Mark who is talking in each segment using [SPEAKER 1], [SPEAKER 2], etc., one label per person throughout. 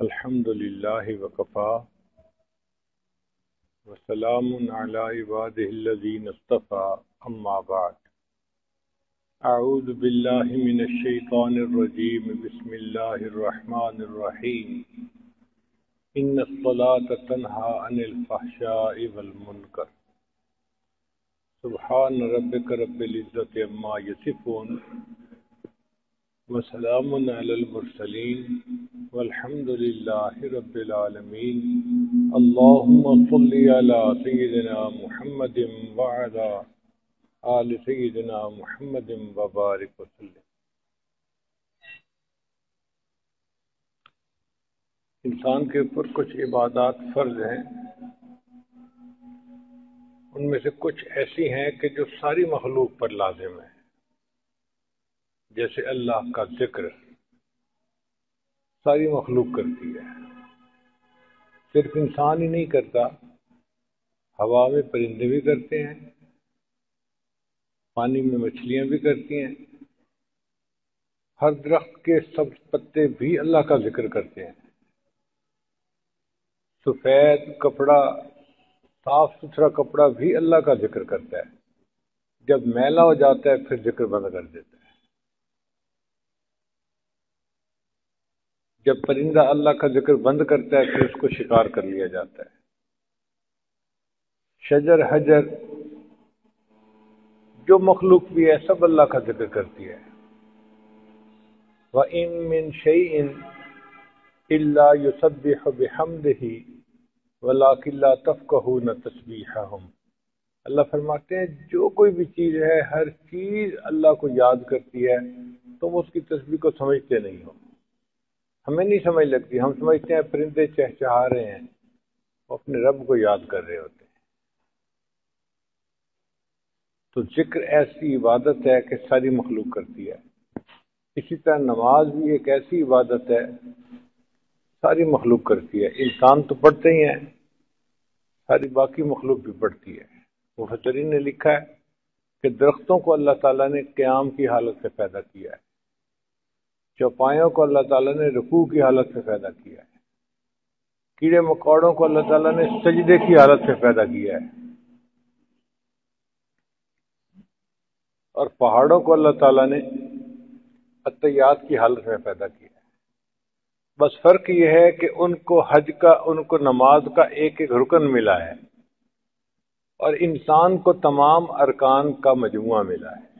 [SPEAKER 1] الحمد لله وكفى وسلام على عباده الذين اصطفى أما بعد أعوذ بالله من الشيطان الرجيم بسم الله الرحمن الرحيم إن الصلاة تنهى عن الفحشاء والمنكر سبحان ربك رب العزة عما يصفون وسلام على المرسلين والحمد لله رب العالمين اللهم صل على سيدنا محمد وعلى آل سيدنا محمد وبارك وسلم۔ انسان کے اوپر کچھ عبادات فرض ہیں، ان میں سے کچھ ایسی ہیں کہ جو ساری مخلوق پر لازم ہیں، جیسے اللہ کا ذکر ساری مخلوق کرتی ہے، صرف انسان ہی نہیں کرتا، ہوا میں پرندے بھی کرتے ہیں، پانی میں مچھلیاں بھی کرتی ہیں، ہر درخت کے سبز پتے بھی اللہ کا ذکر کرتے ہیں، سفید کپڑا صاف ستھرا کپڑا بھی اللہ کا ذکر کرتا ہے، جب میلا ہو جاتا ہے پھر ذکر بند کر دیتا ہے۔ جب پرندہ اللہ کا ذکر بند کرتا ہے پھر اس کو شکار کر لیا جاتا ہے۔ شجر حجر جو مخلوق بھی ہے سب اللہ کا ذکر کرتی ہے۔ وَإِن مِّن شَيْءٍ إِلَّا يُسَبِّحُ بِحَمْدِهِ وَلَٰكِن لَّا تَفْقَهُونَ تَسْبِيحَهُمْ۔ اللہ فرماتے ہیں جو کوئی بھی چیز ہے ہر چیز اللہ کو یاد کرتی ہے، تم اس کی تسبیح کو سمجھتے نہیں ہو، ہمیں نہیں سمجھ لگتی، ہم سمجھتے ہیں پرندے چہچہا رہے ہیں، وہ اپنے رب کو یاد کر رہے ہوتے ہیں۔ تو ذکر ایسی عبادت ہے کہ ساری مخلوق کرتی ہے۔ اسی طرح نماز بھی ایک ایسی عبادت ہے ساری مخلوق کرتی ہے، انسان تو پڑھتے ہی ہیں، ساری باقی مخلوق بھی پڑھتی ہے۔ مفسرین نے لکھا ہے کہ درختوں کو اللہ تعالیٰ نے قیام کی حالت سے پیدا کیا ہے، چوپایوں کو اللہ تعالیٰ نے رکوع کی حالت سے پیدا کیا ہے، کیڑے مکوڑوں کو اللہ تعالیٰ نے سجدے کی حالت سے پیدا کیا ہے، اور پہاڑوں کو اللہ تعالیٰ نے عطیات کی حالت میں پیدا کیا ہے۔ بس فرق یہ ہے کہ ان کو نماز کا ایک ایک رکن ملا ہے، اور انسان کو تمام ارکان کا مجموعہ ملا ہے۔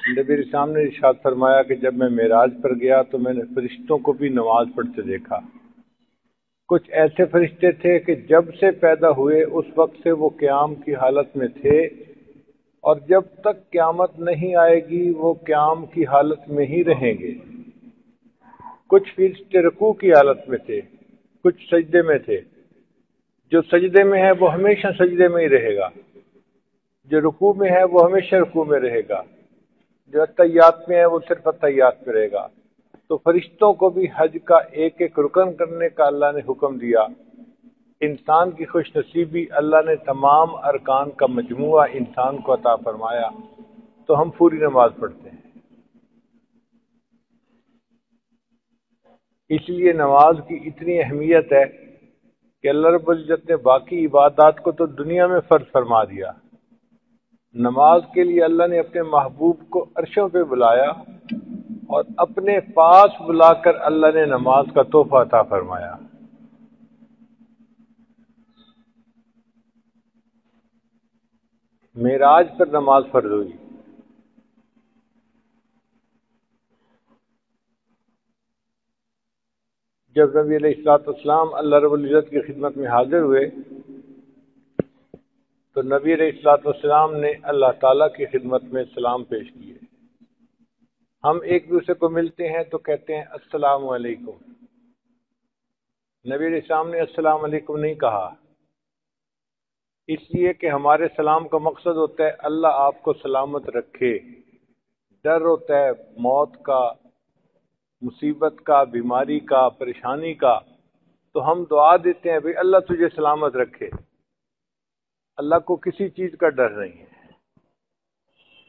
[SPEAKER 1] نبی اسلام نے ارشاد فرمایا کہ جب میں معراج پر گیا تو میں نے فرشتوں کو بھی نماز پڑھتے دیکھا۔ کچھ ایسے فرشتے تھے کہ جب سے پیدا ہوئے اس وقت سے وہ قیام کی حالت میں تھے، اور جب تک قیامت نہیں آئے گی وہ قیام کی حالت میں ہی رہیں گے۔ کچھ فرشتے رکوع کی حالت میں تھے، کچھ سجدے میں تھے۔ جو سجدے میں ہے وہ ہمیشہ سجدے میں ہی رہے گا، جو رکوع میں ہے وہ ہمیشہ رکوع میں رہے گا، جو عطیات میں ہے وہ صرف عطیات میں رہے گا۔ تو فرشتوں کو بھی حج کا ایک ایک رکن کرنے کا اللہ نے حکم دیا۔ انسان کی خوش نصیبی اللہ نے تمام ارکان کا مجموعہ انسان کو عطا فرمایا، تو ہم پوری نماز پڑھتے ہیں۔ اس لیے نماز کی اتنی اہمیت ہے کہ اللہ رب العزت نے باقی عبادات کو تو دنیا میں فرض فرما دیا، نماز کے لیے اللہ نے اپنے محبوب کو عرشوں پہ بلایا، اور اپنے پاس بلا کر اللہ نے نماز کا تحفہ عطا فرمایا۔ معراج پر نماز فرض ہوئی۔ جب نبی علیہ الصلوۃ والسلام اللہ رب العزت کی خدمت میں حاضر ہوئے تو نبی علیہ الصلوۃ والسلام نے اللہ تعالیٰ کی خدمت میں سلام پیش کیے۔ ہم ایک دوسرے کو ملتے ہیں تو کہتے ہیں السلام علیکم، نبی علیہ السلام نے السلام علیکم نہیں کہا، اس لیے کہ ہمارے سلام کا مقصد ہوتا ہے اللہ آپ کو سلامت رکھے۔ ڈر ہوتا ہے موت کا، مصیبت کا، بیماری کا، پریشانی کا، تو ہم دعا دیتے ہیں بھئی اللہ تجھے سلامت رکھے۔ اللہ کو کسی چیز کا ڈر نہیں ہے،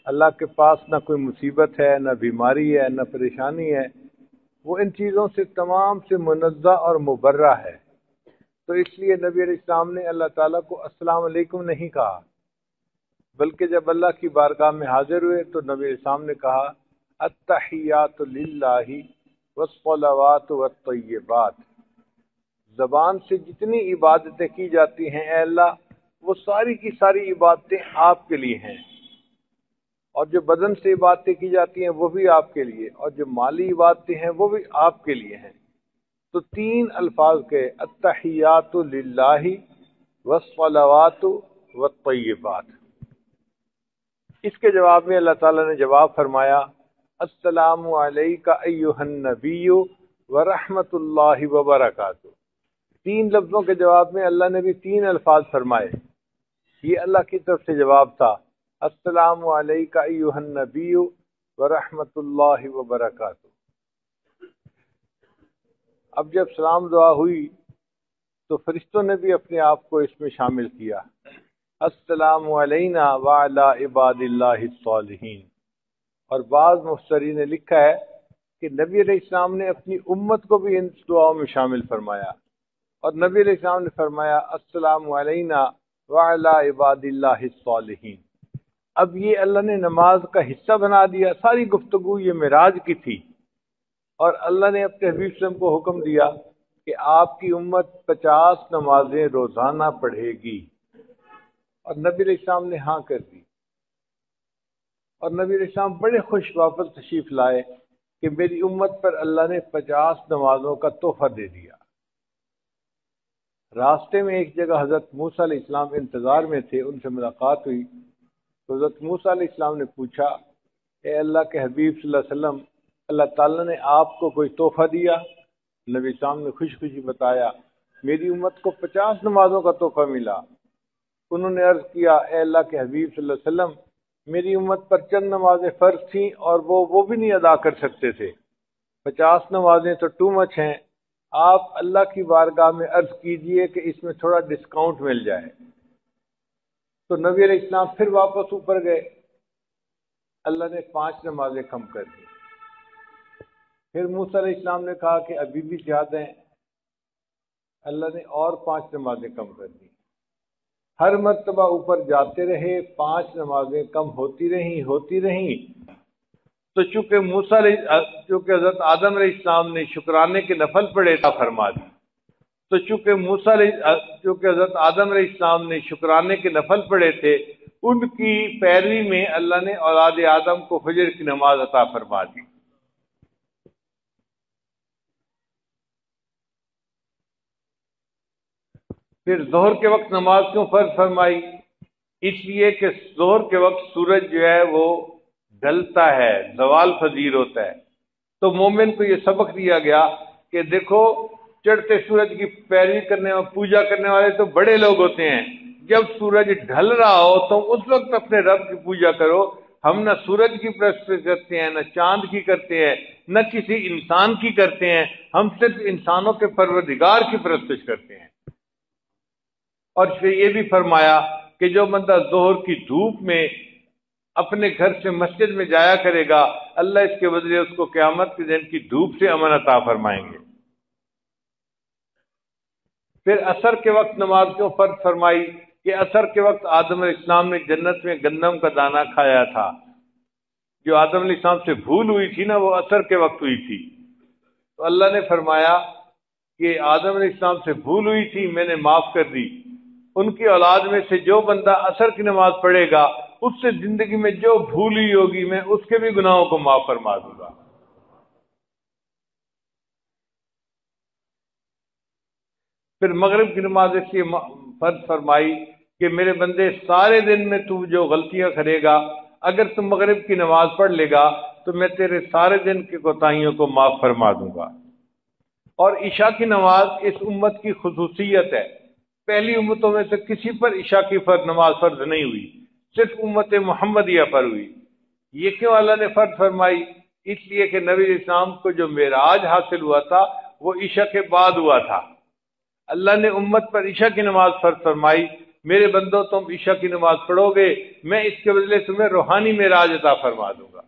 [SPEAKER 1] اللہ کے پاس نہ کوئی مصیبت ہے، نہ بیماری ہے، نہ پریشانی ہے، وہ ان چیزوں سے تمام سے منزہ اور مبرہ ہے۔ تو اس لیے نبی علیہ السلام نے اللہ تعالیٰ کو السلام علیکم نہیں کہا، بلکہ جب اللہ کی بارگاہ میں حاضر ہوئے تو نبی علیہ السلام نے کہا التحیات للہ والصلوات والطیبات، زبان سے جتنی عبادتیں کی جاتی ہیں اے اللہ وہ ساری کی ساری عبادتیں آپ کے لیے ہیں، اور جو بدن سے عبادتیں کی جاتی ہیں وہ بھی آپ کے لیے، اور جو مالی عبادتیں ہیں وہ بھی آپ کے لیے ہیں۔ تو تین الفاظ کے التحیات للہ والصلوات والطیبات، اس کے جواب میں اللہ تعالیٰ نے جواب فرمایا السلام علیک ایھا النبی ورحمۃ اللہ وبرکاتہ۔ تین لفظوں کے جواب میں اللہ نے بھی تین الفاظ فرمائے، یہ اللہ کی طرف سے جواب تھا، السلام علیک ایھا النبی ورحمۃ اللہ وبرکاتہ۔ اب جب سلام دعا ہوئی تو فرشتوں نے بھی اپنے آپ کو اس میں شامل کیا، السلام علینا وعلی عباد اللہ الصالحین۔ اور بعض مفسرین نے لکھا ہے کہ نبی علیہ السلام نے اپنی امت کو بھی ان دعاؤں میں شامل فرمایا، اور نبی علیہ السلام نے فرمایا السلام علینا وعلی عباد اللہ الصالحین۔ اب یہ اللہ نے نماز کا حصہ بنا دیا، ساری گفتگو یہ معراج کی تھی، اور اللہ نے اپنے حبیب صلی اللہ علیہ وسلم کو حکم دیا کہ آپ کی امت 50 نمازیں روزانہ پڑھے گی، اور نبی علیہ السلام نے ہاں کر دی، اور نبی علیہ السلام بڑے خوش واپس تشریف لائے کہ میری امت پر اللہ نے 50 نمازوں کا تحفہ دے دیا۔ راستے میں ایک جگہ حضرت موسیٰ علیہ السلام انتظار میں تھے، ان سے ملاقات ہوئی تو حضرت موسیٰ علیہ السلام نے پوچھا اے اللہ کے حبیب صلی اللہ علیہ وسلم، اللہ تعالیٰ نے آپ کو کوئی تحفہ دیا؟ نبی السلام نے خوشی خوشی بتایا میری امت کو 50 نمازوں کا تحفہ ملا۔ انہوں نے عرض کیا اے اللہ کے حبیب صلی اللہ علیہ وسلم، میری امت پر چند نمازیں فرض تھیں اور وہ بھی نہیں ادا کر سکتے تھے، 50 نمازیں تو ٹو مچ ہیں، آپ اللہ کی بارگاہ میں عرض کیجئے کہ اس میں تھوڑا ڈسکاؤنٹ مل جائے۔ تو نبی علیہ السلام پھر واپس اوپر گئے، اللہ نے 5 نمازیں کم کر دی۔ پھر موسیٰ علیہ السلام نے کہا کہ ابھی بھی زیادہ ہیں، اللہ نے اور 5 نمازیں کم کر دی۔ ہر مرتبہ اوپر جاتے رہے، 5 نمازیں کم ہوتی رہیں تو چونکہ حضرت آدم علیہ السلام نے شکرانے کے نفل پڑھے تھا فرما دی، تو چونکہ حضرت آدم علیہ السلام نے شکرانے کے نفل پڑھے تھے، ان کی پیروی میں اللہ نے اولاد آدم کو فجر کی نماز عطا فرما دی۔ پھر ظہر کے وقت نماز کیوں فرض فرمائی؟ اس لیے کہ ظہر کے وقت سورج جو ہے وہ ڈھلتا ہے، زوال پذیر ہوتا ہے، تو مومن کو یہ سبق دیا گیا کہ دیکھو چڑھتے سورج کی پیروی کرنے اور پوجا کرنے والے تو بڑے لوگ ہوتے ہیں، جب سورج ڈھل رہا ہو تو اس وقت اپنے رب کی پوجا کرو۔ ہم نہ سورج کی پرستش کرتے ہیں، نہ چاند کی کرتے ہیں، نہ کسی انسان کی کرتے ہیں، ہم صرف انسانوں کے پروردگار کی پرستش کرتے ہیں۔ اور پھر یہ بھی فرمایا کہ جو بندہ ظہر کی دھوپ میں اپنے گھر سے مسجد میں جایا کرے گا، اللہ اس کے بدلے اس کو قیامت کے دن کی دھوپ سے امن عطا فرمائیں گے۔ پھر عصر کے وقت نماز کیوں فرض فرمائی؟ کہ عصر کے وقت آدم علیہ السلام نے جنت میں گندم کا دانہ کھایا تھا، جو آدم علیہ السلام سے بھول ہوئی تھی نا وہ عصر کے وقت ہوئی تھی، تو اللہ نے فرمایا کہ آدم علیہ السلام سے بھول ہوئی تھی، میں نے معاف کر دی، ان کی اولاد میں سے جو بندہ عصر کی نماز پڑھے گا اس سے زندگی میں جو بھول ہوئی ہوگی میں اس کے بھی گناہوں کو معاف فرما دوں گا۔ پھر مغرب کی نماز اس لیے فرض فرمائی کہ میرے بندے سارے دن میں تو جو غلطیاں کرے گا، اگر تم مغرب کی نماز پڑھ لے گا تو میں تیرے سارے دن کی کوتاہیوں کو معاف فرما دوں گا۔ اور عشاء کی نماز اس امت کی خصوصیت ہے، پہلی امتوں میں سے کسی پر عشاء کی نماز فرض نہیں ہوئی، صرف امت محمدیہ پر ہوئی۔ یہ کیوں اللہ نے فرض فرمائی؟ اس لیے کہ نبی علیہ السلام کو جو معراج حاصل ہوا تھا وہ عشاء کے بعد ہوا تھا، اللہ نے امت پر عشاء کی نماز فرض فرمائی، میرے بندوں تم عشاء کی نماز پڑھو گے، میں اس کے بدلے تمہیں روحانی معراج عطا فرما دوں گا۔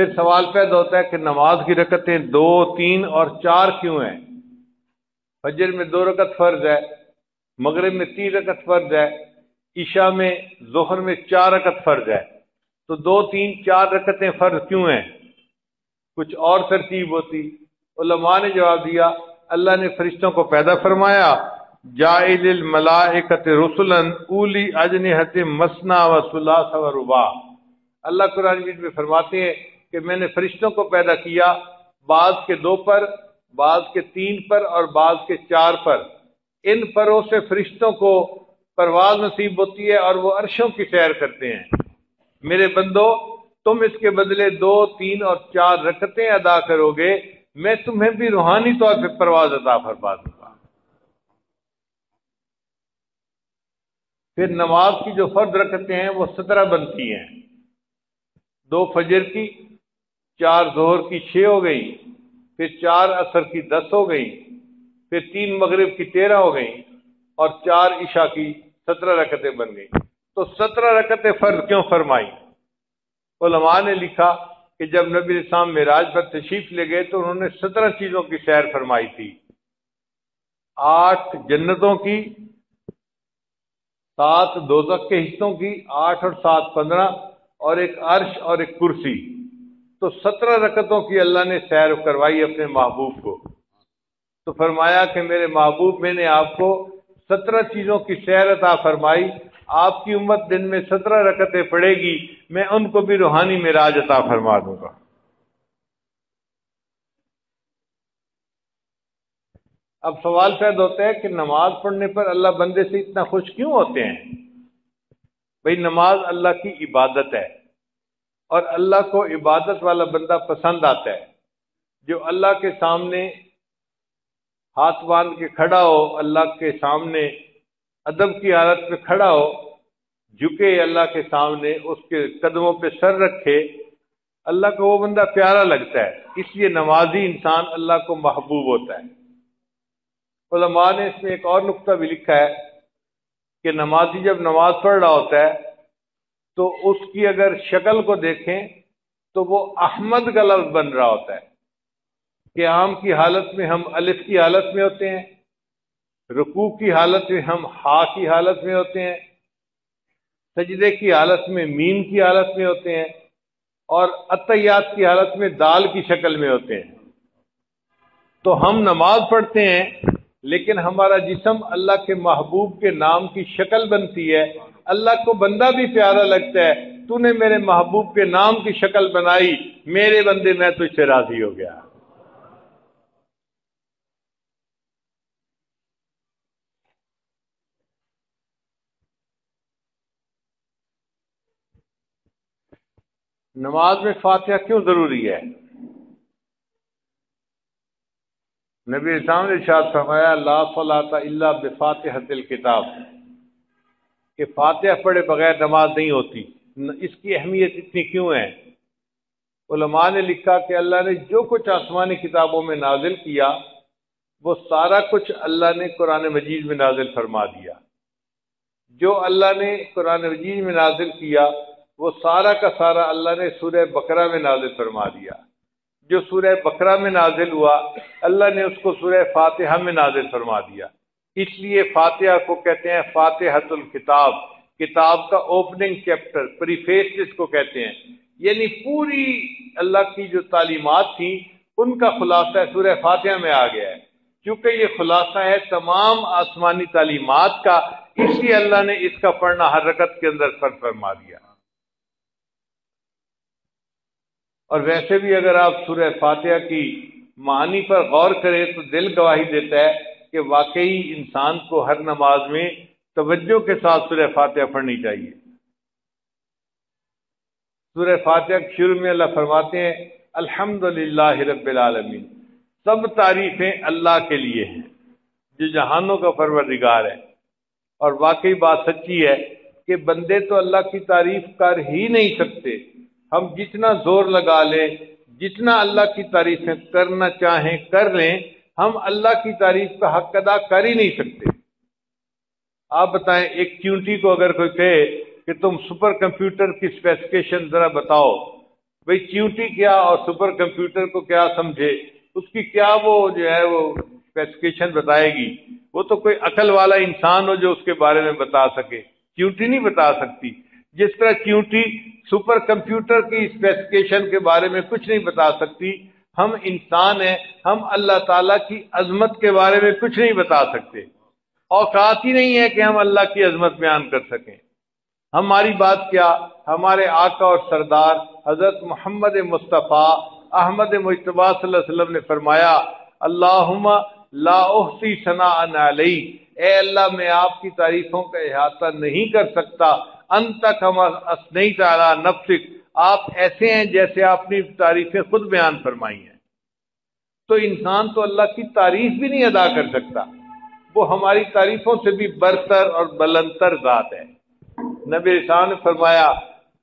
[SPEAKER 1] پھر سوال پیدا ہوتا ہے کہ نماز کی رکعتیں 2، 3 اور 4 کیوں ہیں؟ فجر میں 2 رکعت فرض ہے، مغرب میں 3 رکعت فرض ہے، عشاء میں، ظہر میں 4 رکعت فرض ہے، تو 2، 3، 4 رکعتیں فرض کیوں ہیں؟ کچھ اور ترتیب ہوتی۔ علماء نے جواب دیا اللہ نے فرشتوں کو پیدا فرمایا، جاعل الملائکۃ رسلا اولی اجنحۃ مثنی و ثلاث و رباع۔ اللہ قرآن مجید میں فرماتے ہیں کہ میں نے فرشتوں کو پیدا کیا، بعض کے 2 پر، بعض کے 3 پر اور بعض کے 4 پر۔ ان پروں سے فرشتوں کو پرواز نصیب ہوتی ہے اور وہ عرشوں کی سیر کرتے ہیں۔ میرے بندو، تم اس کے بدلے 2، 3 اور 4 رکعتیں ادا کرو گے، میں تمہیں بھی روحانی طور پہ پرواز عطا فرما دوں گا۔ پھر نماز کی جو فرض رکعتیں ہیں وہ 17 بنتی ہیں، 2 فجر کی، 4 ظہر کی 6 ہو گئی، پھر 4 عصر کی 10 ہو گئی، پھر 3 مغرب کی 13 ہو گئی اور 4 عشاء کی 17 رکعتیں بن گئی۔ تو 17 رکعتیں فرض کیوں فرمائی؟ علماء نے لکھا کہ جب نبی علیہ السلام معراج پر تشریف لے گئے تو انہوں نے 17 چیزوں کی سیر فرمائی تھی، 8 جنتوں کی، 7 دوزخ کے حصوں کی، 8 اور 7 15، اور ایک عرش اور ایک کرسی۔ تو 17 رکعتوں کی اللہ نے سیر کروائی اپنے محبوب کو۔ تو فرمایا کہ میرے محبوب، میں نے آپ کو 17 چیزوں کی سیر عطا فرمائی، آپ کی امت دن میں 17 رکعتیں پڑھے گی، میں ان کو بھی روحانی معراج عطا فرما دوں گا۔ اب سوال پیدا ہوتا ہے کہ نماز پڑھنے پر اللہ بندے سے اتنا خوش کیوں ہوتے ہیں؟ بھئی نماز اللہ کی عبادت ہے اور اللہ کو عبادت والا بندہ پسند آتا ہے، جو اللہ کے سامنے ہاتھ باندھ کے کھڑا ہو، اللہ کے سامنے ادب کی حالت میں کھڑا ہو، جھکے اللہ کے سامنے، اس کے قدموں پہ سر رکھے، اللہ کو وہ بندہ پیارا لگتا ہے، اس لیے نمازی انسان اللہ کو محبوب ہوتا ہے۔ علماء نے اس میں ایک اور نقطہ بھی لکھا ہے کہ نمازی جب نماز پڑھ رہا ہوتا ہے تو اس کی اگر شکل کو دیکھیں تو وہ احمد کا لفظ بن رہا ہوتا ہے۔ قیام کی حالت میں ہم الف کی حالت میں ہوتے ہیں، رکوع کی حالت میں ہم ہا کی حالت میں ہوتے ہیں، سجدے کی حالت میں میم کی حالت میں ہوتے ہیں، اور اتحیات کی حالت میں دال کی شکل میں ہوتے ہیں۔ تو ہم نماز پڑھتے ہیں لیکن ہمارا جسم اللہ کے محبوب کے نام کی شکل بنتی ہے، اللہ کو بندہ بھی پیارا لگتا ہے، تو نے میرے محبوب کے نام کی شکل بنائی، میرے بندے میں تجھ سے راضی ہو گیا۔ نماز میں فاتحہ کیوں ضروری ہے؟ نبی اسلام نے ارشاد فرمایا لا صلاۃ الا بفاتحۃ الکتاب، کہ فاتحہ پڑھے بغیر نماز نہیں ہوتی۔ اس کی اہمیت اتنی کیوں ہے؟ علماء نے لکھا کہ اللہ نے جو کچھ آسمانی کتابوں میں نازل کیا وہ سارا کچھ اللہ نے قرآن مجید میں نازل فرما دیا۔ جو اللہ نے قرآن مجید میں نازل کیا وہ سارا کا سارا اللہ نے سورہ بقرہ میں نازل فرما دیا۔ جو سورہ بقرہ میں نازل ہوا اللہ نے اس کو سورہ فاتحہ میں نازل فرما دیا۔ اس لیے فاتحہ کو کہتے ہیں فاتحۃ الکتاب، کتاب کا اوپننگ چیپٹر، پریفیس جس کو کہتے ہیں، یعنی پوری اللہ کی جو تعلیمات تھیں ان کا خلاصہ سورہ فاتحہ میں آ گیا ہے۔ چونکہ یہ خلاصہ ہے تمام آسمانی تعلیمات کا، اس لیے اللہ نے اس کا پڑھنا ہر رکعت کے اندر فرض فرما دیا۔ اور ویسے بھی اگر آپ سورہ فاتحہ کی معانی پر غور کریں تو دل گواہی دیتا ہے کہ واقعی انسان کو ہر نماز میں توجہ کے ساتھ سورہ فاتحہ پڑھنی چاہیے۔ سورہ فاتحہ کے شروع میں اللہ فرماتے ہیں الحمدللہ رب العالمین، سب تعریفیں اللہ کے لیے ہیں جو جہانوں کا پروردگار ہے۔ اور واقعی بات سچی ہے کہ بندے تو اللہ کی تعریف کر ہی نہیں سکتے، ہم جتنا زور لگا لیں، جتنا اللہ کی تعریفیں کرنا چاہیں کر لیں، ہم اللہ کی تعریف کا حق ادا کر ہی نہیں سکتے۔ آپ بتائیں ایک چیونٹی کو اگر کوئی کہے کہ تم سپر کمپیوٹر کی اسپیسیفکیشن ذرا بتاؤ، بھئی چیونٹی کیا اور سپر کمپیوٹر کو کیا سمجھے، اس کی کیا وہ جو ہے وہ اسپیسیفکیشن بتائے گی؟ وہ تو کوئی عقل والا انسان ہو جو اس کے بارے میں بتا سکے، چیونٹی نہیں بتا سکتی۔ جس طرح چیونٹی سپر کمپیوٹر کی اسپیسیفکیشن کے بارے میں کچھ نہیں بتا سکتی، ہم انسان ہیں، ہم اللہ تعالیٰ کی عظمت کے بارے میں کچھ نہیں بتا سکتے۔ اوقات ہی نہیں ہے کہ ہم اللہ کی عظمت بیان کر سکیں۔ ہماری بات کیا، ہمارے آقا اور سردار حضرت محمد مصطفیٰ احمد مجتبی صلی اللہ علیہ وسلم نے فرمایا، اللہم لا احصی ثناء علیک، اے اللہ میں آپ کی تعریفوں کا احاطہ نہیں کر سکتا، انت کما اثنیت علی نفسک، آپ ایسے ہیں جیسے آپ نے تعریفیں خود بیان فرمائی ہیں۔ تو انسان تو اللہ کی تعریف بھی نہیں ادا کر سکتا، وہ ہماری تعریفوں سے بھی برتر اور بلندتر ذات ہے۔ نبی رسول نے فرمایا،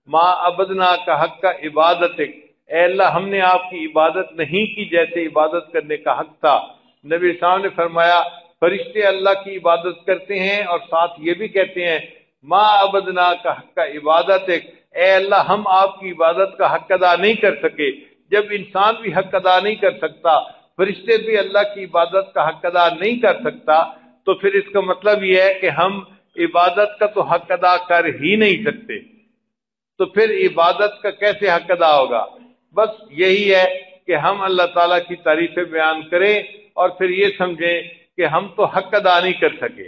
[SPEAKER 1] ما عبدنا کا حق کا عبادتک، اے اللہ ہم نے آپ کی عبادت نہیں کی جیسے عبادت کرنے کا حق تھا۔ نبی رسول نے فرمایا، فرشتے اللہ کی عبادت کرتے ہیں اور ساتھ یہ بھی کہتے ہیں، ما عبدنا کا حق کا عبادتک، اے اللہ ہم آپ کی عبادت کا حق ادا نہیں کر سکے۔ جب انسان بھی حق ادا نہیں کر سکتا، فرشتے بھی اللہ کی عبادت کا حق ادا نہیں کر سکتا، تو پھر اس کا مطلب یہ ہے کہ ہم عبادت کا تو حق ادا کر ہی نہیں سکتے، تو پھر عبادت کا کیسے حق ادا ہوگا؟ بس یہی ہے کہ ہم اللہ تعالیٰ کی تعریفیں بیان کریں اور پھر یہ سمجھیں کہ ہم تو حق ادا نہیں کر سکے۔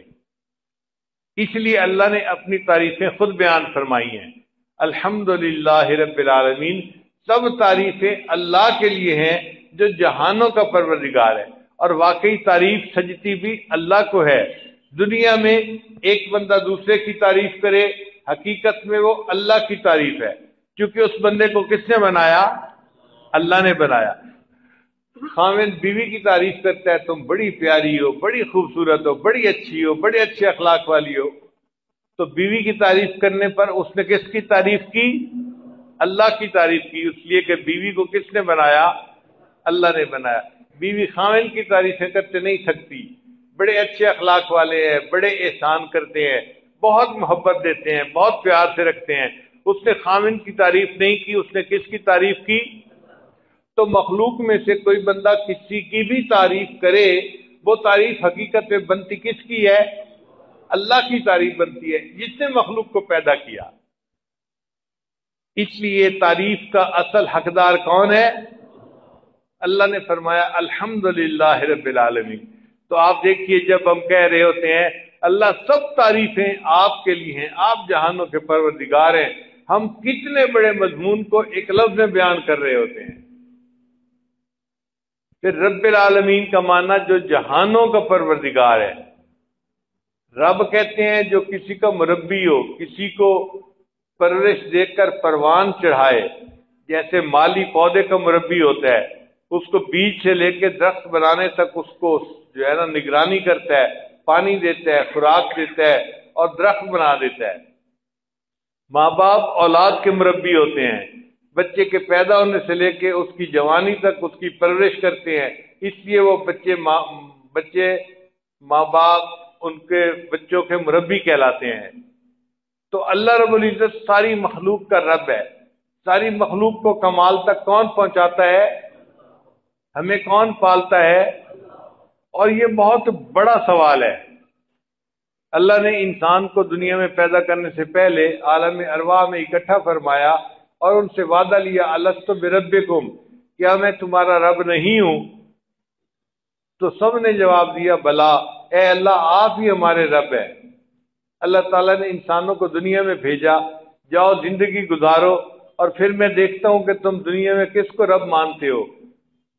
[SPEAKER 1] اس لیے اللہ نے اپنی تعریفیں خود بیان فرمائی ہیں۔ الحمدللہ رب العالمین، سب تعریفیں اللہ کے لیے ہیں جو جہانوں کا پروردگار ہے، اور واقعی تعریف سجتی بھی اللہ کو ہے۔ دنیا میں ایک بندہ دوسرے کی تعریف کرے، حقیقت میں وہ اللہ کی تعریف ہے، کیونکہ اس بندے کو کس نے بنایا؟ اللہ نے بنایا۔ خاوند بیوی کی تعریف کرتا ہے، تم بڑی پیاری ہو، بڑی خوبصورت ہو، بڑی اچھی ہو، بڑے اچھے اخلاق والی ہو، تو بیوی کی تعریف کرنے پر اس نے کس کی تعریف کی؟ اللہ کی تعریف کی، اس لیے کہ بیوی کو کس نے بنایا؟ اللہ نے بنایا۔ بیوی خاوند کی تعریفیں کرتے نہیں سکتی، بڑے اچھے اخلاق والے ہیں، بڑے احسان کرتے ہیں، بہت محبت دیتے ہیں، بہت پیار سے رکھتے ہیں، اس نے خاوند کی تعریف نہیں کی، اس نے کس کی تعریف کی؟ تو مخلوق میں سے کوئی بندہ کسی کی بھی تعریف کرے، وہ تعریف حقیقت میں بنتی کس کی ہے؟ اللہ کی تعریف بنتی ہے، جس نے مخلوق کو پیدا کیا۔ اس لیے تعریف کا اصل حقدار کون ہے؟ اللہ نے فرمایا الحمدللہ رب العالمین۔ تو آپ دیکھیے، جب ہم کہہ رہے ہوتے ہیں اللہ سب تعریفیں آپ کے لیے ہیں، آپ جہانوں کے پروردگار ہیں، ہم کتنے بڑے مضمون کو ایک لفظ میں بیان کر رہے ہوتے ہیں۔ پھر رب العالمین کا معنی جو جہانوں کا پروردگار ہے۔ رب کہتے ہیں جو کسی کا مربی ہو، کسی کو پرورش دے کر پروان چڑھائے، جیسے مالی پودے کا مربی ہوتا ہے، اس کو بیج سے لے کے درخت بنانے تک اس کو جو ہے نا نگرانی کرتا ہے، پانی دیتا ہے، خوراک دیتا ہے اور درخت بنا دیتا ہے۔ ماں باپ اولاد کے مربی ہوتے ہیں، بچے کے پیدا ہونے سے لے کے اس کی جوانی تک اس کی پرورش کرتے ہیں، اس لیے وہ بچے ماں باپ ان کے بچوں کے مربی کہلاتے ہیں۔ تو اللہ رب العزت ساری مخلوق کا رب ہے، ساری مخلوق کو کمال تک کون پہنچاتا ہے؟ ہمیں کون پالتا ہے؟ اور یہ بہت بڑا سوال ہے۔ اللہ نے انسان کو دنیا میں پیدا کرنے سے پہلے عالم ارواح میں اکٹھا فرمایا اور ان سے وعدہ لیا، الست بربکم، کیا میں تمہارا رب نہیں ہوں؟ تو سب نے جواب دیا بلا، اے اللہ آپ ہی ہمارے رب ہیں۔ اللہ تعالیٰ نے انسانوں کو دنیا میں بھیجا، جاؤ زندگی گزارو، اور پھر میں دیکھتا ہوں کہ تم دنیا میں کس کو رب مانتے ہو،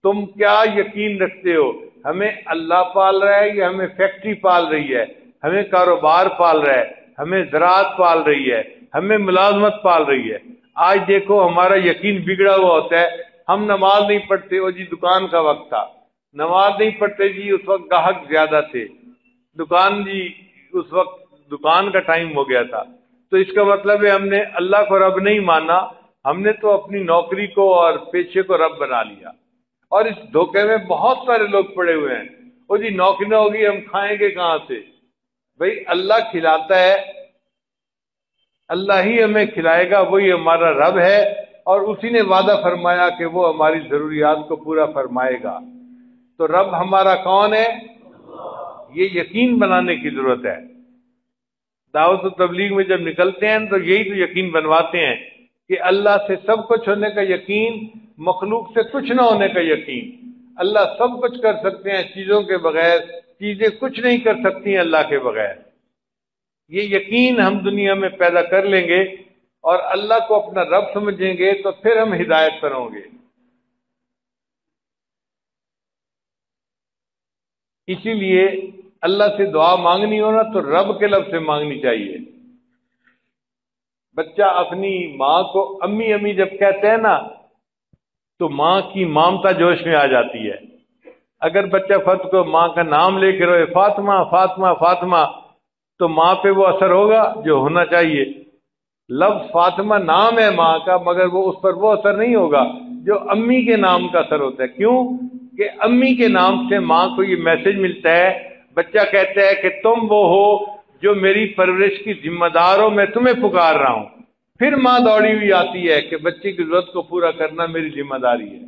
[SPEAKER 1] تم کیا یقین رکھتے ہو، ہمیں اللہ پال رہا ہے یا ہمیں فیکٹری پال رہی ہے، ہمیں کاروبار پال رہا ہے، ہمیں زراعت پال رہی ہے، ہمیں ملازمت پال رہی ہے۔ آج دیکھو ہمارا یقین بگڑا ہوا ہوتا ہے، ہم نماز نہیں پڑھتے، وہ جی دکان کا وقت تھا، نماز نہیں پڑھتے جی اس وقت گاہک زیادہ تھے، دکان جی اس وقت دکان کا ٹائم ہو گیا تھا۔ تو اس کا مطلب ہے ہم نے اللہ کو رب نہیں مانا، ہم نے تو اپنی نوکری کو اور پیشے کو رب بنا لیا۔ اور اس دھوکے میں بہت سارے لوگ پڑے ہوئے ہیں، وہ جی نوکری نہ ہوگی ہم کھائیں گے کہاں سے؟ بھئی اللہ کھلاتا ہے، اللہ ہی ہمیں کھلائے گا، وہی ہمارا رب ہے، اور اسی نے وعدہ فرمایا کہ وہ ہماری ضروریات کو پورا فرمائے گا۔ تو رب ہمارا کون ہے؟ یہ یقین بنانے کی ضرورت ہے۔ دعوت و تبلیغ میں جب نکلتے ہیں تو یہی تو یقین بنواتے ہیں کہ اللہ سے سب کچھ ہونے کا یقین، مخلوق سے کچھ نہ ہونے کا یقین۔ اللہ سب کچھ کر سکتے ہیں چیزوں کے بغیر، چیزیں کچھ نہیں کر سکتی ہیں اللہ کے بغیر۔ یہ یقین ہم دنیا میں پیدا کر لیں گے اور اللہ کو اپنا رب سمجھیں گے تو پھر ہم ہدایت پر ہوں گے۔ اسی لیے اللہ سے دعا مانگنی ہو نا تو رب کے لفظ سے مانگنی چاہیے۔ بچہ اپنی ماں کو امی امی جب کہتے ہیں نا تو ماں کی مامتا جوش میں آ جاتی ہے۔ اگر بچہ فرض کو ماں کا نام لے کے روئے فاطمہ فاطمہ فاطمہ تو ماں پہ وہ اثر ہوگا جو ہونا چاہیے۔ لفظ فاطمہ نام ہے ماں کا، مگر وہ اس پر وہ اثر نہیں ہوگا جو امی کے نام کا اثر ہوتا ہے۔ کیوں کہ امی کے نام سے ماں کو یہ میسج ملتا ہے، بچہ کہتا ہے کہ تم وہ ہو جو میری پرورش کی ذمہ دار ہو، میں تمہیں پکار رہا ہوں۔ پھر ماں دوڑی ہوئی آتی ہے کہ بچے کی ضرورت کو پورا کرنا میری ذمہ داری ہے۔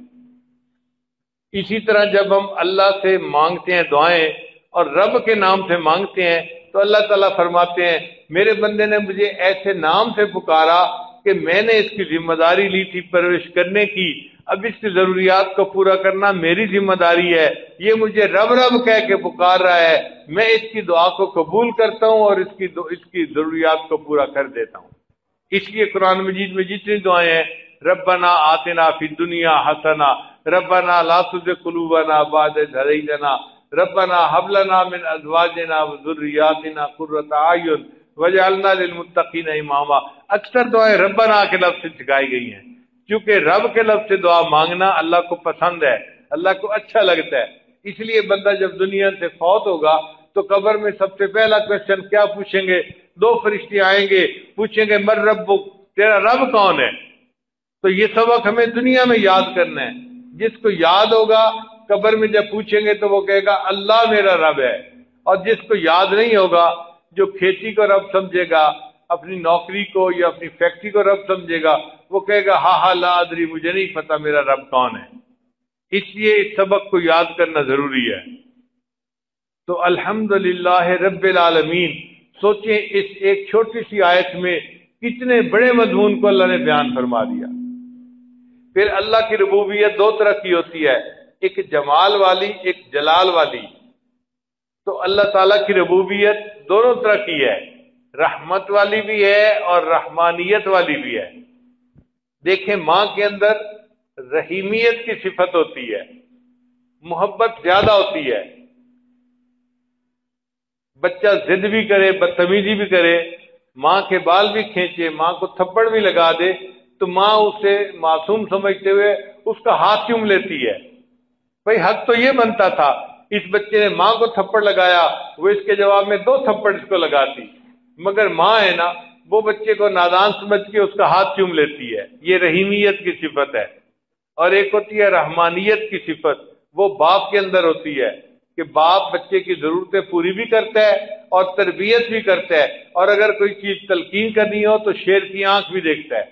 [SPEAKER 1] اسی طرح جب ہم اللہ سے مانگتے ہیں دعائیں اور رب کے نام سے مانگتے ہیں تو اللہ تعالیٰ فرماتے ہیں میرے بندے نے مجھے ایسے نام سے پکارا کہ میں نے اس کی ذمہ داری لی تھی پرورش کرنے کی، اب اس کی ضروریات کو پورا کرنا میری ذمہ داری ہے۔ یہ مجھے رب رب کہہ کے پکار رہا ہے، میں اس کی دعا کو قبول کرتا ہوں اور اس کی ضروریات کو پورا کر دیتا ہوں۔ اس لیے قرآن مجید میں جتنی دعائیں ہیں، ربنا آتنا فی الدنیا حسنہ، ربنا لا تزغ قلوبنا بعد اذ ہدیتنا، ربنا هب لنا من ازواجنا وذرياتنا قرۃ اعین واجعلنا للمتقین اماما۔ اکثر دعائیں ربنا کے لفظ سے سکھائی گئی ہیں، کیونکہ رب کے لفظ سے دعا مانگنا اللہ کو پسند ہے، اللہ کو اچھا لگتا ہے۔ اس لیے بندہ جب دنیا سے فوت ہوگا تو قبر میں سب سے پہلا کوشچن کیا پوچھیں گے؟ دو فرشتے آئیں گے، پوچھیں گے من ربک، تیرا رب کون ہے؟ تو یہ سبق ہمیں دنیا میں یاد کرنا ہے۔ جس کو یاد ہوگا قبر میں جب پوچھیں گے تو وہ کہے گا اللہ میرا رب ہے، اور جس کو یاد نہیں ہوگا، جو کھیتی کو رب سمجھے گا، اپنی نوکری کو یا اپنی فیکٹری کو رب سمجھے گا، وہ کہے گا ہاں لا ادری، مجھے نہیں پتا میرا رب کون ہے۔ اس لیے اس سبق کو یاد کرنا ضروری ہے۔ تو الحمدللہ رب العالمین، سوچیں اس ایک چھوٹی سی آیت میں کتنے بڑے مضمون کو اللہ نے بیان فرما دیا۔ پھر اللہ کی ربوبیت دو طرح کی ہوتی ہے، ایک جمال والی، ایک جلال والی۔ تو اللہ تعالیٰ کی ربوبیت دونوں طرح کی ہے، رحمت والی بھی ہے اور رحمانیت والی بھی ہے۔ دیکھیں ماں کے اندر رحیمیت کی صفت ہوتی ہے، محبت زیادہ ہوتی ہے۔ بچہ ضد بھی کرے، بدتمیزی بھی کرے، ماں کے بال بھی کھینچے، ماں کو تھپڑ بھی لگا دے تو ماں اسے معصوم سمجھتے ہوئے اس کا ہاتھ چوم لیتی ہے۔ بھئی حق تو یہ بنتا تھا، اس بچے نے ماں کو تھپڑ لگایا، وہ اس کے جواب میں 2 تھپڑ اس کو لگاتی، مگر ماں ہے نا، وہ بچے کو نادان سمجھ کے اس کا ہاتھ چوم لیتی ہے۔ یہ رحیمیت کی صفت ہے۔ اور ایک ہوتی ہے رحمانیت کی صفت، وہ باپ کے اندر ہوتی ہے کہ باپ بچے کی ضرورتیں پوری بھی کرتا ہے اور تربیت بھی کرتا ہے، اور اگر کوئی چیز تلقین کرنی ہو تو شیر کی آنکھ بھی دیکھتا ہے،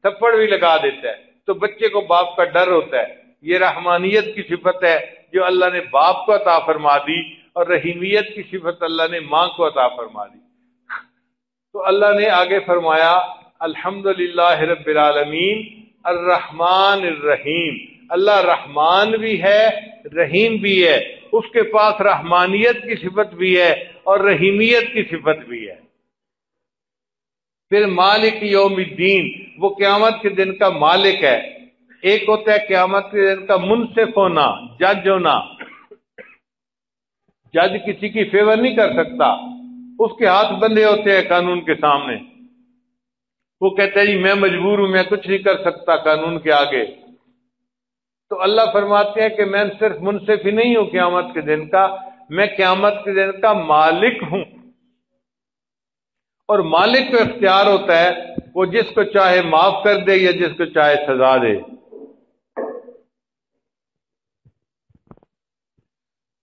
[SPEAKER 1] تھپڑ بھی لگا دیتا ہے، تو بچے کو باپ کا ڈر ہوتا ہے۔ یہ رحمانیت کی صفت ہے جو اللہ نے باپ کو عطا فرما دی، اور رحیمیت کی صفت اللہ نے ماں کو عطا فرما دی۔ تو اللہ نے آگے فرمایا الحمدللہ رب العالمین الرحمن الرحیم، اللہ رحمان بھی ہے، رحیم بھی ہے، اس کے پاس رحمانیت کی صفت بھی ہے اور رحیمیت کی صفت بھی ہے۔ پھر مالک یوم الدین، وہ قیامت کے دن کا مالک ہے۔ ایک ہوتا ہے قیامت کے دن کا منصف ہونا، جج ہونا۔ جج کسی کی فیور نہیں کر سکتا، اس کے ہاتھ بندھے ہوتے ہیں قانون کے سامنے، وہ کہتا ہے جی میں مجبور ہوں، میں کچھ نہیں کر سکتا قانون کے آگے۔ تو اللہ فرماتے ہیں کہ میں صرف منصف ہی نہیں ہوں قیامت کے دن کا، میں قیامت کے دن کا مالک ہوں۔ اور مالک کو اختیار ہوتا ہے، وہ جس کو چاہے معاف کر دے یا جس کو چاہے سزا دے۔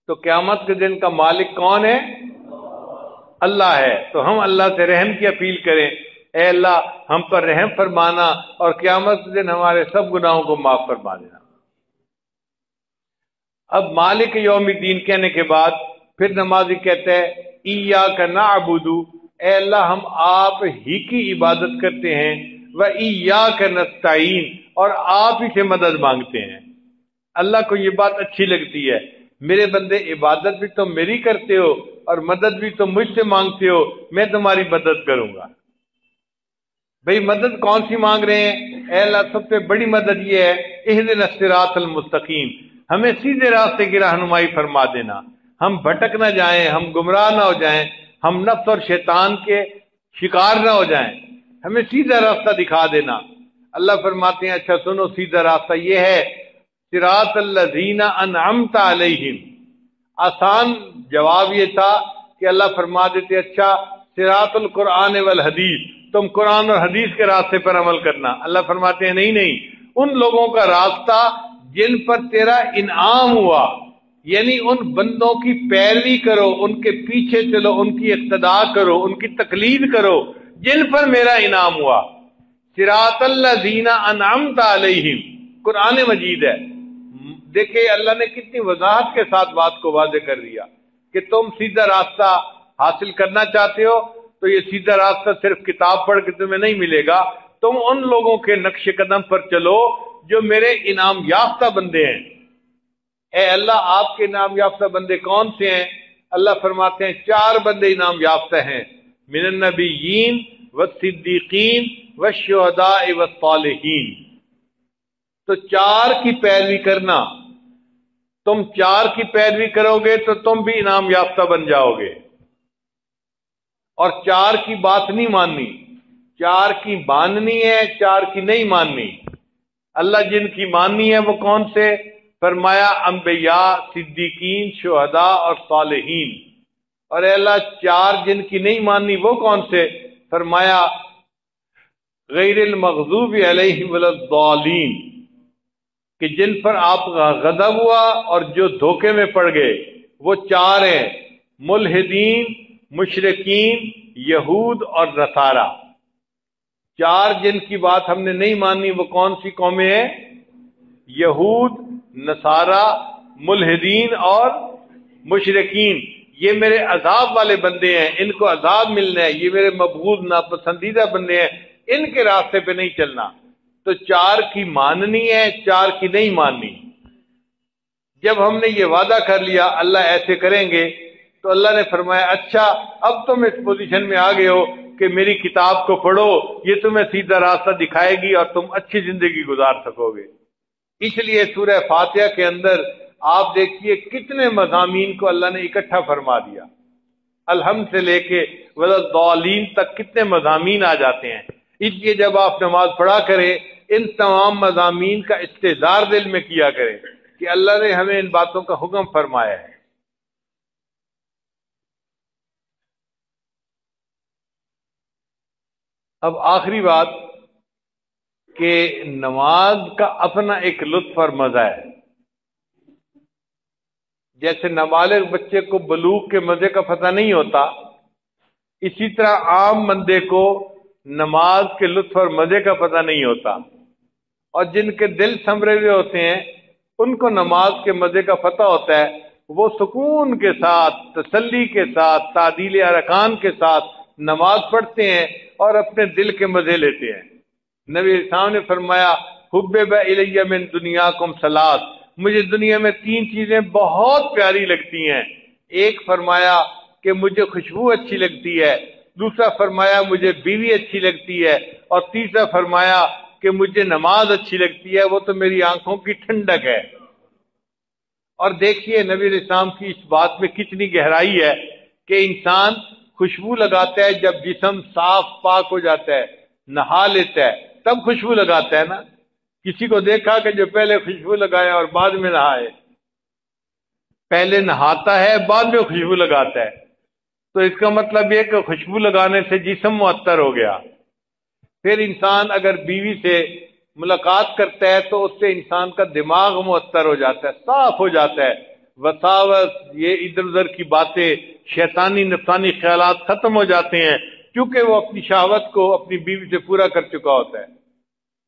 [SPEAKER 1] تو قیامت کے دن کا مالک کون ہے؟ اللہ ہے۔ تو ہم اللہ سے رحم کی اپیل کریں اے اللہ ہم پر رحم فرمانا اور قیامت کے دن ہمارے سب گناہوں کو معاف فرما دینا۔ اب مالک یوم الدین کہنے کے بعد پھر نمازی کہتا ہے ایاک نعبد، اے اللہ ہم آپ ہی کی عبادت کرتے ہیں، و ایاک نستعین، اور آپ ہی سے مدد مانگتے ہیں۔ اللہ کو یہ بات اچھی لگتی ہے، میرے بندے عبادت بھی تم میری کرتے ہو اور مدد بھی تم مجھ سے مانگتے ہو، میں تمہاری مدد کروں گا۔ بھئی مدد کون سی مانگ رہے ہیں؟ اے اللہ سب سے بڑی مدد یہ ہے اہدنا الصراط المستقیم، ہمیں سیدھے راستے کی رہنمائی فرما دینا، ہم بھٹک نہ جائیں، ہم گمراہ نہ ہو جائیں، ہم نفس اور شیطان کے شکار نہ ہو جائیں، ہمیں سیدھا راستہ دکھا دینا۔ اللہ فرماتے ہیں اچھا سنو، سیدھا راستہ یہ ہے صراط الذین انعمت علیہم۔ آسان جواب یہ تھا کہ اللہ فرما دیتے اچھا صراط القرآن والحدیث، تم قرآن اور حدیث کے راستے پر عمل کرنا۔ اللہ فرماتے ہیں نہیں نہیں، ان لوگوں کا راستہ جن پر تیرا انعام ہوا، یعنی ان بندوں کی پیروی کرو، ان کے پیچھے چلو، ان کی اقتداء کرو، ان کی تقلید کرو جن پر میرا انعام ہوا۔ صراط الذین انعمت علیہم قرآن مجید ہے۔ دیکھیں اللہ نے کتنی وضاحت کے ساتھ بات کو واضح کر دیا کہ تم سیدھا راستہ حاصل کرنا چاہتے ہو تو یہ سیدھا راستہ صرف کتاب پڑھ کے تمہیں نہیں ملے گا، تم ان لوگوں کے نقش قدم پر چلو جو میرے انعام یافتہ بندے ہیں۔ اے اللہ آپ کے انعام یافتہ بندے کون سے ہیں؟ اللہ فرماتے ہیں 4 بندے انعام یافتہ ہیں، من النبیین والصدیقین والشہداء والصالحین۔ تو 4 کی پیروی کرنا، تم 4 کی پیروی کرو گے تو تم بھی انعام یافتہ بن جاؤ گے، اور 4 کی بات نہیں ماننی، 4 کی ماننی ہے، 4 کی نہیں ماننی۔ اللہ جن کی ماننی ہے وہ کون سے؟ فرمایا انبیاء، صدیقین، شہداء اور صالحین۔ اور اے اللہ 4 جن کی نہیں ماننی وہ کون سے؟ فرمایا غیر المغضوب علیہم ولا الضالین، کہ جن پر آپ کا غضب ہوا اور جو دھوکے میں پڑ گئے وہ 4 ہیں، ملحدین، مشرکین، یہود اور نصارہ۔ 4 جن کی بات ہم نے نہیں مانی وہ کون سی قومیں ہیں؟ یہود، نصارہ، ملحدین اور مشرکین۔ یہ میرے عذاب والے بندے ہیں، ان کو عذاب ملنا ہے، یہ میرے مبغوض ناپسندیدہ بندے ہیں، ان کے راستے پہ نہیں چلنا۔ تو 4 کی ماننی ہے، 4 کی نہیں ماننی۔ جب ہم نے یہ وعدہ کر لیا اللہ ایسے کریں گے تو اللہ نے فرمایا اچھا اب تم اس پوزیشن میں آ گئے ہو کہ میری کتاب کو پڑھو، یہ تمہیں سیدھا راستہ دکھائے گی اور تم اچھی زندگی گزار سکو گے۔ اس لیے سورہ فاتحہ کے اندر آپ دیکھیے کتنے مضامین کو اللہ نے اکٹھا فرما دیا، الحمد سے لے کے والضالین تک کتنے مضامین آ جاتے ہیں۔ اس لیے جب آپ نماز پڑھا کریں ان تمام مضامین کا استحضار دل میں کیا کریں کہ اللہ نے ہمیں ان باتوں کا حکم فرمایا ہے۔ اب آخری بات کہ نماز کا اپنا ایک لطف اور مزہ ہے۔ جیسے نابالغ بچے کو بلوغ کے مزے کا پتہ نہیں ہوتا، اسی طرح عام بندے کو نماز کے لطف اور مزے کا پتہ نہیں ہوتا، اور جن کے دل سنبھرے ہوئے ہوتے ہیں ان کو نماز کے مزے کا پتہ ہوتا ہے، وہ سکون کے ساتھ، تسلی کے ساتھ، تعدیل ارکان کے ساتھ نماز پڑھتے ہیں اور اپنے دل کے مزے لیتے ہیں۔ نبی اسلام نے فرمایا حبب الی من دنیاکم ثلاث، مجھے دنیا میں 3 چیزیں بہت پیاری لگتی ہیں۔ ایک فرمایا کہ مجھے خوشبو اچھی لگتی ہے، دوسرا فرمایا مجھے بیوی اچھی لگتی ہے، اور تیسرا فرمایا کہ مجھے نماز اچھی لگتی ہے، وہ تو میری آنکھوں کی ٹھنڈک ہے۔ اور دیکھیے نبی علیہ السلام کی اس بات میں کتنی گہرائی ہے کہ انسان خوشبو لگاتا ہے جب جسم صاف پاک ہو جاتا ہے، نہا لیتا ہے تب خوشبو لگاتا ہے نا۔ کسی کو دیکھا کہ جو پہلے خوشبو لگایا اور بعد میں نہائے، پہلے نہاتا ہے بعد میں خوشبو لگاتا ہے، تو اس کا مطلب یہ کہ خوشبو لگانے سے جسم معطر ہو گیا۔ پھر انسان اگر بیوی سے ملاقات کرتا ہے تو اس سے انسان کا دماغ معطر ہو جاتا ہے، صاف ہو جاتا ہے، وساوس، یہ ادھر ادھر کی باتیں، شیطانی نفسانی خیالات ختم ہو جاتے ہیں، کیونکہ وہ اپنی شہوت کو اپنی بیوی سے پورا کر چکا ہوتا ہے۔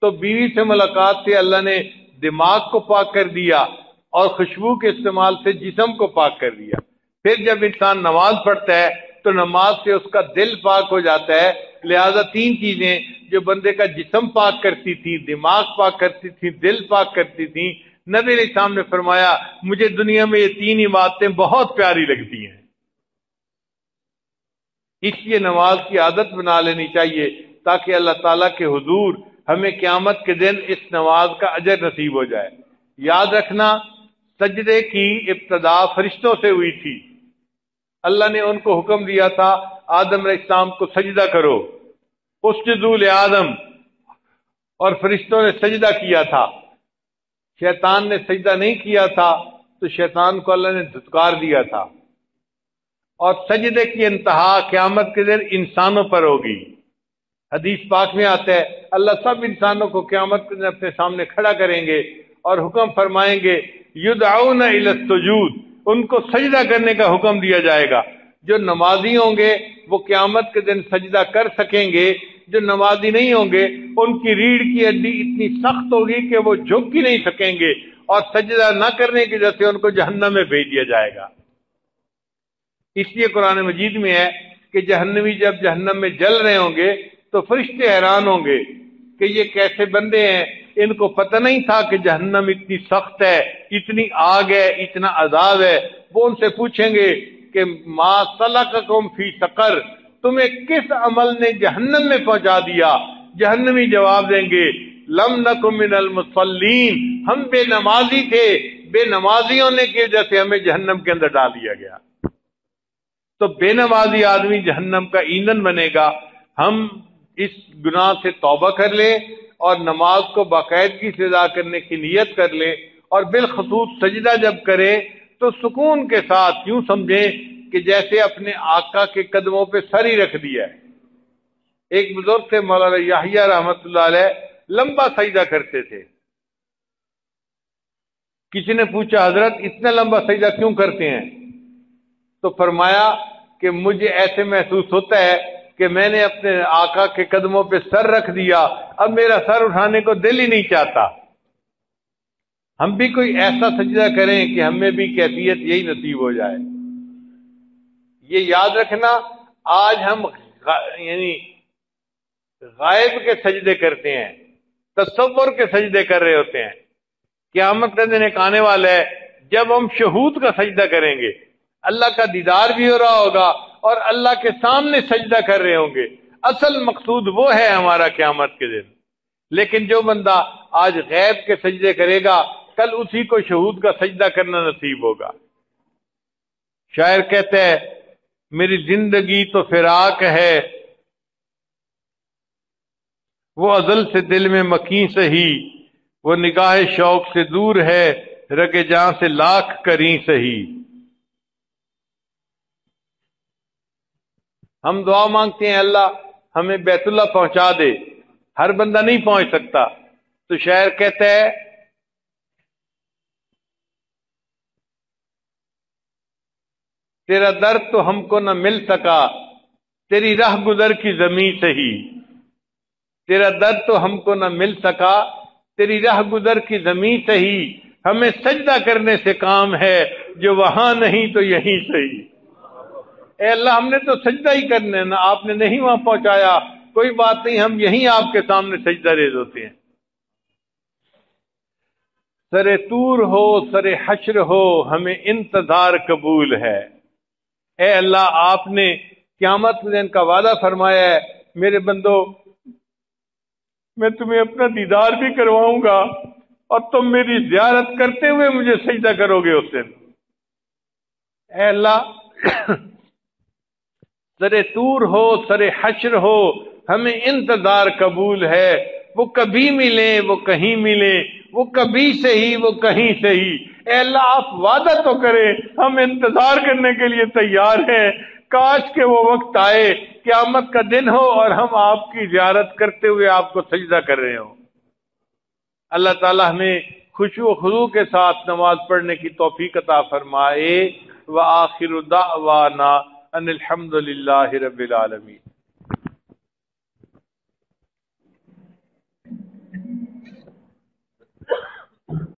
[SPEAKER 1] تو بیوی سے ملاقات سے اللہ نے دماغ کو پاک کر دیا اور خوشبو کے استعمال سے جسم کو پاک کر دیا۔ پھر جب انسان نماز پڑھتا ہے تو نماز سے اس کا دل پاک ہو جاتا ہے۔ لہذا تین چیزیں جو بندے کا جسم پاک کرتی تھی، دماغ پاک کرتی تھی، دل پاک کرتی تھی، نبی علیہ السلام نے فرمایا مجھے دنیا میں یہ تین ہی باتیں بہت پیاری لگتی ہیں۔ اس لیے نماز کی عادت بنا لینی چاہیے تاکہ اللہ تعالیٰ کے حضور ہمیں قیامت کے دن اس نماز کا اجر نصیب ہو جائے۔ یاد رکھنا سجدے کی ابتدا فرشتوں سے ہوئی تھی۔ اللہ نے ان کو حکم دیا تھا آدم علیہ السلام کو سجدہ کرو، اسجدوا لآدم، اور فرشتوں نے سجدہ کیا تھا۔ شیطان نے سجدہ نہیں کیا تھا تو شیطان کو اللہ نے دھتکار دیا تھا۔ اور سجدے کی انتہا قیامت کے دن انسانوں پر ہوگی۔ حدیث پاک میں آتا ہے اللہ سب انسانوں کو قیامت کے دن اپنے سامنے کھڑا کریں گے اور حکم فرمائیں گے یدعون الی السجود، ان کو سجدہ کرنے کا حکم دیا جائے گا۔ جو نمازی ہوں گے وہ قیامت کے دن سجدہ کر سکیں گے، جو نمازی نہیں ہوں گے ان کی ریڑھ کی ہڈی اتنی سخت ہوگی کہ وہ جھک ہی نہیں سکیں گے، اور سجدہ نہ کرنے کی وجہ سے ان کو جہنم میں بھیج دیا جائے گا۔ اس لیے قرآن مجید میں ہے کہ جہنمی جب جہنم میں جل رہے ہوں گے تو فرشتے حیران ہوں گے کہ یہ کیسے بندے ہیں، ان کو پتہ نہیں تھا کہ جہنم اتنی سخت ہے، اتنی آگ ہے، اتنا عذاب ہے۔ وہ ان سے پوچھیں گے کہ ما سلککم فی سقر، تمہیں کس عمل نے جہنم میں پہنچا دیا؟ جہنمی جواب دیں گے لم نکن من المصلین، ہم بے نمازی تھے، بے نمازی ہونے کی وجہ سے ہمیں جہنم کے اندر ڈال دیا گیا۔ تو بے نمازی آدمی جہنم کا ایندھن بنے گا۔ ہم اس گناہ سے توبہ کر لیں اور نماز کو باقاعدگی سے ادا کرنے کی نیت کر لیں، اور بالخصوص سجدہ جب کریں تو سکون کے ساتھ یوں سمجھیں کہ جیسے اپنے آقا کے قدموں پہ سر ہی رکھ دیا ہے۔ ایک بزرگ تھے مولانا یحییٰ رحمۃ اللہ علیہ، لمبا سجدہ کرتے تھے۔ کسی نے پوچھا حضرت اتنا لمبا سجدہ کیوں کرتے ہیں؟ تو فرمایا کہ مجھے ایسے محسوس ہوتا ہے کہ میں نے اپنے آقا کے قدموں پہ سر رکھ دیا، اب میرا سر اٹھانے کو دل ہی نہیں چاہتا۔ ہم بھی کوئی ایسا سجدہ کریں کہ ہمیں بھی کیفیت یہی نصیب ہو جائے۔ یہ یاد رکھنا آج ہم یعنی غائب کے سجدے کرتے ہیں، تصور کے سجدے کر رہے ہوتے ہیں۔ قیامت کا دن ایک آنے والا ہے جب ہم شہود کا سجدہ کریں گے، اللہ کا دیدار بھی ہو رہا ہوگا اور اللہ کے سامنے سجدہ کر رہے ہوں گے۔ اصل مقصود وہ ہے ہمارا قیامت کے دن۔ لیکن جو بندہ آج غیب کے سجدے کرے گا کل اسی کو شہود کا سجدہ کرنا نصیب ہوگا۔ شاعر کہتا ہے میری زندگی تو فراق ہے، وہ ازل سے دل میں مکیں سہی، وہ نگاہ شوق سے دور ہے، رگ جاں سے لاکھ کریں سہی۔ ہم دعا مانگتے ہیں اللہ ہمیں بیت اللہ پہنچا دے، ہر بندہ نہیں پہنچ سکتا۔ تو شاعر کہتا ہے تیرا در تو ہم کو نہ مل سکا، تیری راہ گزر کی زمیں سہی۔ تیرا در تو ہم کو نہ مل سکا، تیری راہ گزر کی زمیں سہی، ہمیں سجدہ کرنے سے کام ہے، جو وہاں نہیں تو یہیں سہی۔ اے اللہ ہم نے تو سجدہ ہی کرنا ہے نا، آپ نے نہیں وہاں پہنچایا، کوئی بات نہیں، ہم یہیں آپ کے سامنے سجدہ ریز ہوتے ہیں۔ سر طور ہو سر حشر ہو ہمیں انتظار قبول ہے۔ اے اللہ آپ نے قیامت کے دن کا وعدہ فرمایا ہے میرے بندو میں تمہیں اپنا دیدار بھی کرواؤں گا اور تم میری زیارت کرتے ہوئے مجھے سجدہ کرو گے اس دن۔ اے اللہ سر طور ہو سر حشر ہو ہمیں انتظار قبول ہے، وہ کبھی ملیں وہ کہیں ملیں، وہ کبھی صحیح وہ کہیں صحیح۔ اے اللہ آپ وعدہ تو کریں، ہم انتظار کرنے کے لیے تیار ہیں۔ کاش کہ وہ وقت آئے قیامت کا دن ہو اور ہم آپ کی زیارت کرتے ہوئے آپ کو سجدہ کر رہے ہوں۔ اللہ تعالیٰ ہمیں خشوع و خضوع کے ساتھ نماز پڑھنے کی توفیق عطا فرمائے۔ وآخر دعوانا ان الحمد للہ رب العالمین۔